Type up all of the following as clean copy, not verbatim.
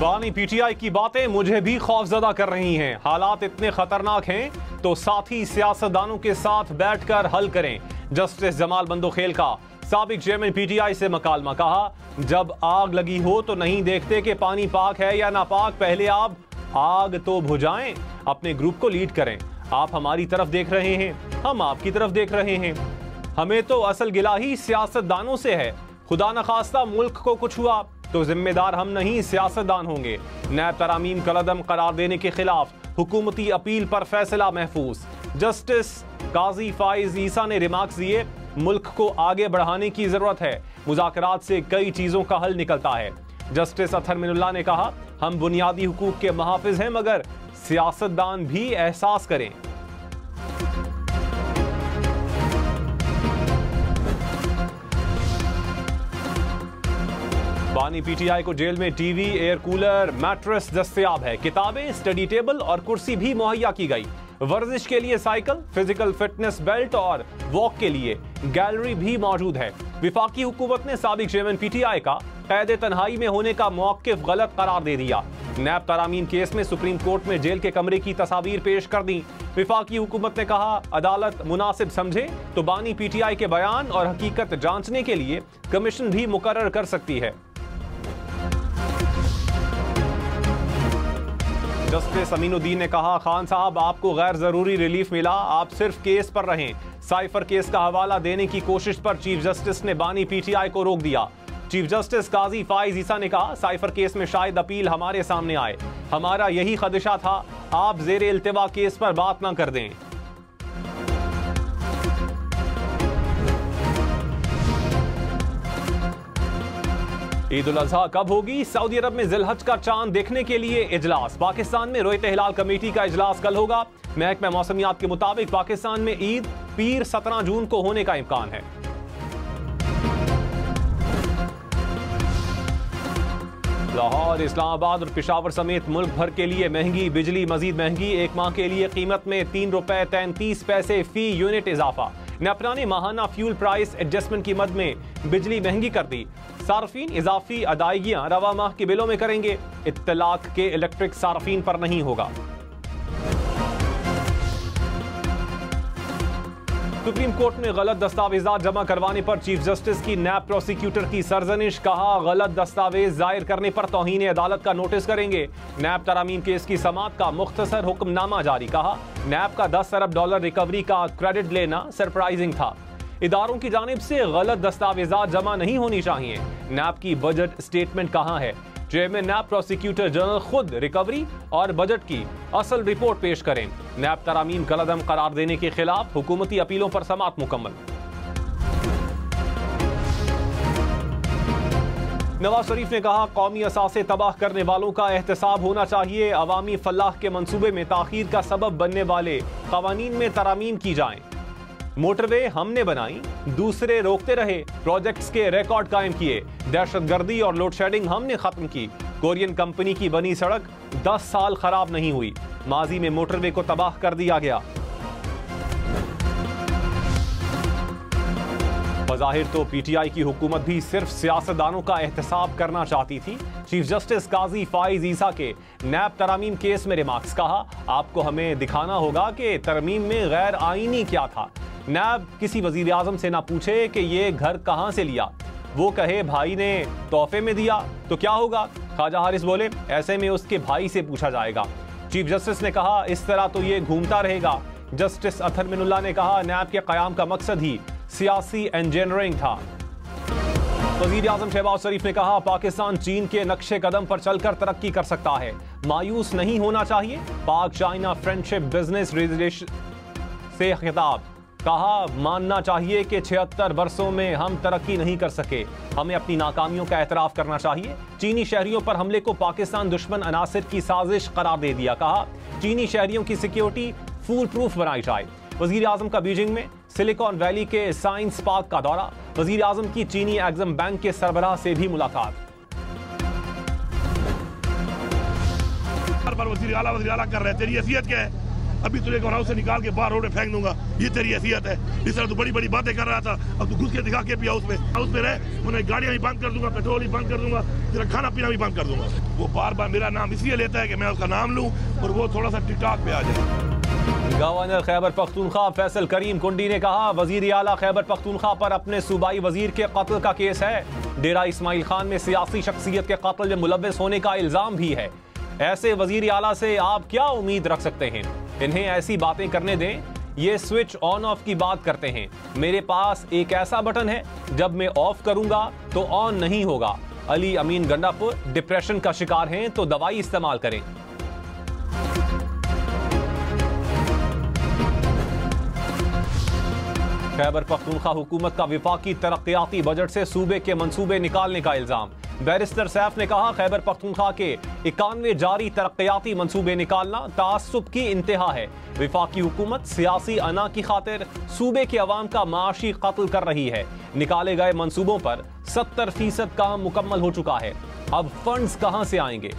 बानी पीटीआई की बातें मुझे भी खौफजदा कर रही हैं। हालात इतने खतरनाक हैं तो साथी सियासतदानों के साथ बैठकर हल करें। जस्टिस जमाल बंदोखेल का साबिक चेयरमैन पीटीआई से मकालमा। कहा, जब आग लगी हो तो नहीं देखते कि पानी पाक है या नापाक, पहले आप आग तो बुझाएं, अपने ग्रुप को लीड करें। आप हमारी तरफ देख रहे हैं, हम आपकी तरफ देख रहे हैं। हमें तो असल गिला ही सियासतदानों से है। खुदा न खास्ता मुल्क को कुछ हुआ तो जिम्मेदार हम नहीं, सियासतदान होंगे। नैब तरामीम कलअदम करार देने के खिलाफ हुकूमती अपील पर फैसला महफूज। जस्टिस काजी फाइज ईसा ने रिमार्क्स दिए, मुल्क को आगे बढ़ाने की जरूरत है। मुज़ाकरात से कई चीजों का हल निकलता है। जस्टिस अतहर मिनुल्लाह ने कहा, हम बुनियादी हुकूक के मुहाफिज हैं, मगर सियासतदान भी एहसास करें। बानी पीटीआई को जेल में टीवी, एयर कूलर, मैट्रेस दस्तयाब है। किताबें, स्टडी टेबल और कुर्सी भी मुहैया की गई। वर्जिश के लिए साइकिल, फिजिकल फिटनेस बेल्ट और वॉक के लिए गैलरी भी मौजूद है। विफाकी हुकूमत ने साबिक चेयरमैन पीटीआई का कैद तन्हाई में होने का मौक़िफ़ गलत करार दे दिया। नैब तरामीम केस में सुप्रीम कोर्ट में जेल के कमरे की तस्वीर पेश कर दी। विफाकी हुकूमत ने कहा, अदालत मुनासिब समझे तो बानी पीटीआई के बयान और हकीकत जांचने के लिए कमीशन भी मुकर्रर कर सकती है। जस्टिस अमीनुद्दीन ने कहा, खान साहब आपको गैर जरूरी रिलीफ मिला, आप सिर्फ केस पर रहें। साइफर केस का हवाला देने की कोशिश पर चीफ जस्टिस ने बानी पीटीआई को रोक दिया। चीफ जस्टिस काजी फाइज ईसा ने कहा, साइफर केस में शायद अपील हमारे सामने आए। हमारा यही खदशा था, आप जेर इल्तिवा केस पर बात ना कर दें। ईद उल अजहा कब होगी? सऊदी अरब में जिलहज का चांद देखने के लिए इजलास। पाकिस्तान में रोयत हिलाल कमेटी का इजलास कल होगा। महकमा मौसमियात के मुताबिक पाकिस्तान में ईद पीर 17 जून को होने का इम्कान है। लाहौर, इस्लामाबाद और पेशावर समेत मुल्क भर के लिए महंगी बिजली मजीद महंगी। एक माह के लिए कीमत में ₹3.33 फी यूनिट इजाफा। नेपरा ने माहाना फ्यूल प्राइस एडजस्टमेंट की मद में बिजली महंगी कर दी। सार्फिन इजाफी अदायगियां रवा माह के बिलों में करेंगे। इत्तलाक के इलेक्ट्रिक सार्फिन पर नहीं होगा। सुप्रीम कोर्ट में गलत दस्तावेजात जमा करवाने पर चीफ जस्टिस की नैब प्रोसिक्यूटर की सरजनिश। कहा, गलत दस्तावेज जाहिर करने पर तौहीन अदालत का नोटिस करेंगे। नैब तरामीम केस की समाअत का मुख्तसर हुक्मनामा जारी। कहा, नैब का $10 अरब रिकवरी का क्रेडिट लेना सरप्राइजिंग था। इदारों की जानिब से गलत दस्तावेजात जमा नहीं होनी चाहिए। नैब की बजट स्टेटमेंट कहाँ है? चेयरमैन नैब प्रोसिक्यूटर जनरल खुद रिकवरी और बजट की असल रिपोर्ट पेश करें। नैब तरामीम कलअदम करार देने के खिलाफ हुकूमती अपीलों पर समाअत मुकम्मल। नवाज शरीफ ने कहा, कौमी असासे तबाह करने वालों का एहतसाब होना चाहिए। अवामी फलाह के मंसूबे में ताखीर का सबब बनने वाले कवानीन में तरामीम की जाएं। मोटरवे हमने बनाई, दूसरे रोकते रहे। प्रोजेक्ट्स के रिकॉर्ड कायम किए। दहशतगर्दी और लोड शेडिंग हमने खत्म की। कोरियन कंपनी की बनी सड़क 10 साल खराब नहीं हुई। माजी में मोटरवे को तबाह कर दिया गया। बज़ाहिर तो पीटीआई की हुकूमत भी सिर्फ सियासतदानों का एहतसाब करना चाहती थी। चीफ जस्टिस काजी फाइज ईसा के नैब तरामीम केस में रिमार्क्स। कहा, आपको हमें दिखाना होगा कि तरमीम में गैर आईनी क्या था। नैब किसी वजीर आजम से ना पूछे कि ये घर कहां से लिया, वो कहे भाई ने तोहफे में दिया तो क्या होगा। ख्वाजा हारिस बोले, ऐसे में उसके भाई से पूछा जाएगा। चीफ जस्टिस ने कहा, इस तरह तो ये घूमता रहेगा। जस्टिस अतहर मिनुल्लाह ने कहा, नैब के कयाम का मकसद ही सियासी इंजीनियरिंग था। वजीर आजम शहबाज शरीफ ने कहा, पाकिस्तान चीन के नक्शे कदम पर चलकर तरक्की कर सकता है, मायूस नहीं होना चाहिए। पाक चाइना फ्रेंडशिप बिजनेस रिलेशन से खिताब। कहा, मानना चाहिए कि 76 वर्षों में हम तरक्की नहीं कर सके, हमें अपनी नाकामियों का एतराफ करना चाहिए। चीनी शहरियों पर हमले को पाकिस्तान दुश्मन अनासिर की साजिश करार दे दिया। कहा, चीनी शहरियों की सिक्योरिटी फूल प्रूफ बनाई जाए। वजीर आजम का बीजिंग में सिलिकॉन वैली के साइंस पार्क का दौरा। वजीर आजम की चीनी एग्जिम बैंक के सरबराह से भी मुलाकात। वजीर आला कर रहे, तेरी हैसियत क्या है? अभी तुझे हाउस से निकाल के बाहर रोड में फेंक दूंगा, ये तेरी हैसियत है? इस तरह तू बड़ी बड़ी बातें कर रहा था, अब तू घुस के दिखा के भी हाउस में रह, उन्हें गाड़ियां भी बंद कर दूंगा, पेट्रोल भी बंद कर दूंगा, तेरा खाना पीना भी बंद कर दूंगा। वो बार बार मेरा नाम इसलिए लेता है कि मैं उसका नाम लूं और वो थोड़ा सा टिकटॉक पे आ जाए। गवर्नर खैबर पख्तूनख्वा फैसल करीम कुंडी ने कहा, वजीर आला खैबर पख्तूनख्वा पर अपने सूबाई वजीर के कत्ल का केस है। डेरा इस्माइल खान में सियासी शख्सियत के कत्ल में मुलव्वस होने का इल्जाम भी है। ऐसे वजीर आला से आप क्या उम्मीद रख सकते हैं? इन्हें ऐसी बातें करने दें, ये स्विच ऑन ऑफ की बात करते हैं। मेरे पास एक ऐसा बटन है, जब मैं ऑफ करूंगा तो ऑन नहीं होगा। अली अमीन गंडापुर डिप्रेशन का शिकार हैं तो दवाई इस्तेमाल करें। खैबर पख्तूनख्वा हुकूमत का विफाकी तरक्याती बजट से सूबे के मंसूबे निकालने का इल्जाम। बैरिस्टर सैफ ने कहा, खैबर पख्तूनख्वा के 91 जारी तरक्याती मंसूबे निकालना तासुब की इंतहा है। विफाकी हुकूमत सियासी अना की खातिर सूबे के अवाम का माशी कत्ल कर रही है। निकाले गए मंसूबों पर 70% काम मुकम्मल हो चुका है। अब फंड्स कहां से आएंगे?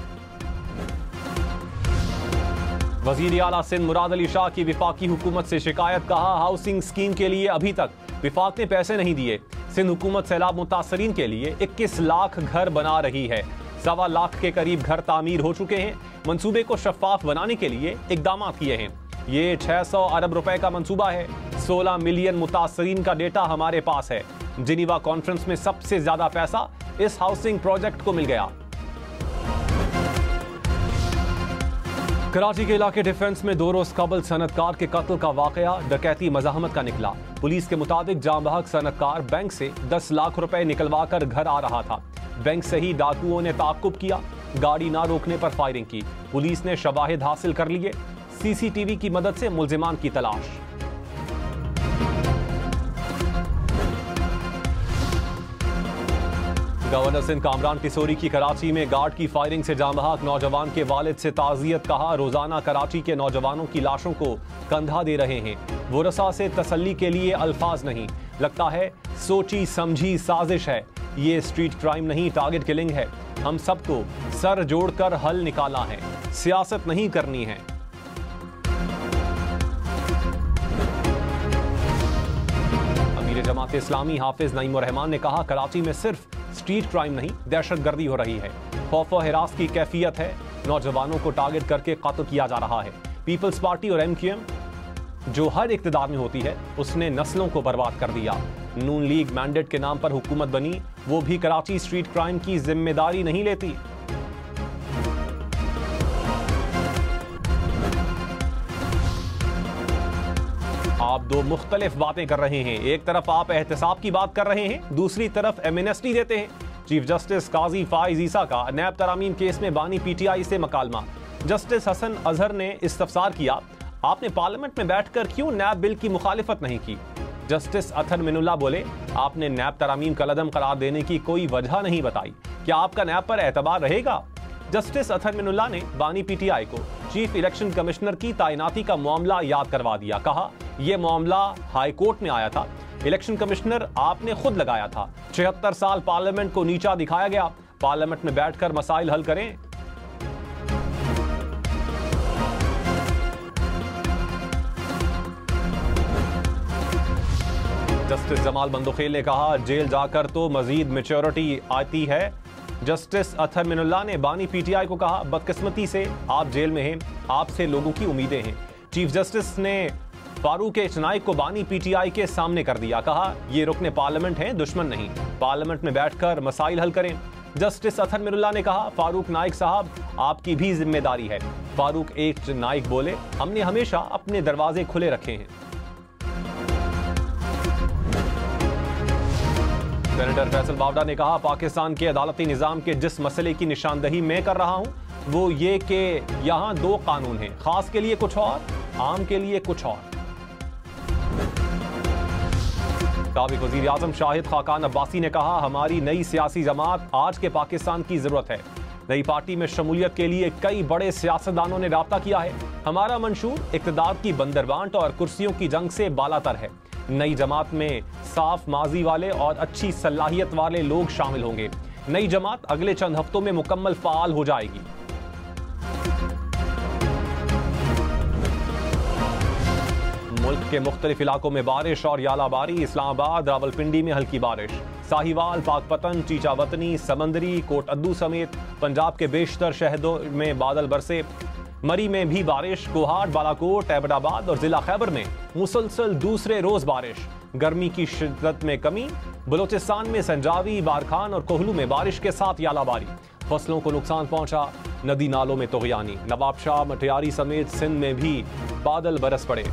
वजीर आला सिंध मुराद अली शाह की विफाकी हुकूमत से शिकायत। कहा, हाउसिंग स्कीम के लिए अभी तक विफाक ने पैसे नहीं दिए। सिंध हुकूमत सैलाब मुतासरीन के लिए 21 लाख घर बना रही है। 1.25 लाख के करीब घर तामीर हो चुके हैं। मंसूबे को शफाफ बनाने के लिए इकदाम किए हैं। ये 600 अरब रुपए का मंसूबा है। 16 मिलियन मुतासरीन का डेटा हमारे पास है। जिनीवा कॉन्फ्रेंस में सबसे ज्यादा पैसा इस हाउसिंग प्रोजेक्ट को मिल गया। कराची के इलाके डिफेंस में 2 रोज कबल सनतकार के कत्ल का वाकया डकैती मज़ाहमत का निकला। पुलिस के मुताबिक जांबहक सनतकार बैंक से 10 लाख रुपए निकलवा कर घर आ रहा था। बैंक से ही डाकुओं ने ताक़ुब किया, गाड़ी ना रोकने पर फायरिंग की। पुलिस ने शवाहिद हासिल कर लिए। सीसीटीवी की मदद से मुल्जिमान की तलाश। गवर्नर सिंध कामरान किशोरी की कराची में गार्ड की फायरिंग से जांबहक नौजवान के वालिद से ताज़ियत। कहा, रोजाना कराची के नौजवानों की लाशों को कंधा दे रहे हैं। वरसा से तसल्ली के लिए अल्फाज नहीं, लगता है सोची समझी साजिश है। ये स्ट्रीट क्राइम नहीं, टारगेट किलिंग है। हम सबको सर जोड़कर हल निकालना है, सियासत नहीं करनी है। अमीर जमात इस्लामी हाफिज नईम रहमान ने कहा, कराची में सिर्फ स्ट्रीट क्राइम नहीं, दहशतगर्दी हो रही है। खौफ व हिरास की कैफियत है। नौजवानों को टारगेट करके कत्ल किया जा रहा है। पीपल्स पार्टी और MQM जो हर इक़्तिदार में होती है, उसने नस्लों को बर्बाद कर दिया। नून लीग मैंडेट के नाम पर हुकूमत बनी, वो भी कराची स्ट्रीट क्राइम की जिम्मेदारी नहीं लेती। आप दो मुख्तलिफ बातें कर रहे हैं। एक तरफ आप एहतसाब की बात कर रहे हैं, दूसरी तरफ एमनेस्टी देते हैं। चीफ जस्टिस काजी फाइज ईसा का नैब तरामीम केस में बानी PTI से मकालमा। जस्टिस हसन अजहर ने इस्तफसार किया, आपने पार्लियामेंट में बैठकर क्यों नैब बिल की मुखालिफत नहीं की? जस्टिस अथर मिनुल्लाह बोले, आपने नैब तरामीम कलअदम करार देने की कोई वजह नहीं बताई। क्या आपका नैब पर एतबार रहेगा? जस्टिस अथर मिनुल्लाह ने बानी PTI को चीफ इलेक्शन कमिश्नर की तैनाती का मामला याद करवा दिया। कहा, यह मामला हाई कोर्ट में आया था, इलेक्शन कमिश्नर आपने खुद लगाया था। 76 साल पार्लियामेंट को नीचा दिखाया गया। पार्लियामेंट में बैठकर मसाइल हल करें। जस्टिस जमाल बंदोखेल ने कहा, जेल जाकर तो मजीद मैच्योरिटी आती है। जस्टिस अथर मिनुल्लाह ने बानी PTI को कहा, बदकिस्मती से आप जेल में हैं, आपसे लोगों की उम्मीदें हैं। चीफ जस्टिस ने फारूक नाइक को बानी PTI के सामने कर दिया। कहा, ये रुकने पार्लियामेंट हैं, दुश्मन नहीं। पार्लियामेंट में बैठकर मसाइल हल करें। जस्टिस अथर मिनुल्लाह ने कहा, फारूक नाइक साहब, आपकी भी जिम्मेदारी है। फारूक नाइक बोले, हमने हमेशा अपने दरवाजे खुले रखे हैं। सेनेटर फैसल बावडा ने कहा, पाकिस्तान के अदालती निजाम के जिस मसले की निशानदही मैं कर रहा हूं, वो ये कि यहां 2 कानून हैं, खास के लिए कुछ और, आम के लिए कुछ और। साबिक वजीर आजम शाहिद खाकान अब्बासी ने कहा, हमारी नई सियासी जमात आज के पाकिस्तान की जरूरत है। नई पार्टी में शमूलियत के लिए कई बड़े सियासतदानों ने राब्ता किया है। हमारा मंशूर इक़्तिदार की बंदरबांट और कुर्सियों की जंग से बालातर है। नई जमात में साफ माजी वाले और अच्छी सलाहियत वाले लोग शामिल होंगे। नई जमात अगले चंद हफ्तों में मुकम्मल फाल हो जाएगी। मुल्क के मुख्तलिफ इलाकों में बारिश और यालाबारी। इस्लामाबाद, रावलपिंडी में हल्की बारिश। साहिवाल, पाकपतन, चीचावतनी, समंदरी, कोटअद्दू समेत पंजाब के बेशतर शहरों में बादल बरसे। मरी में भी बारिश। कोहाट, बालाकोट, एबटाबाद और जिला खैबर में मुसलसल दूसरे रोज बारिश। गर्मी की शिद्दत में कमी। बलोचिस्तान में संजावी, बारखान और कोहलू में बारिश के साथ यालाबारी। फसलों को नुकसान पहुंचा। नदी नालों में तुगयानी। नवाबशाह, मटियारी समेत सिंध में भी बादल बरस पड़े।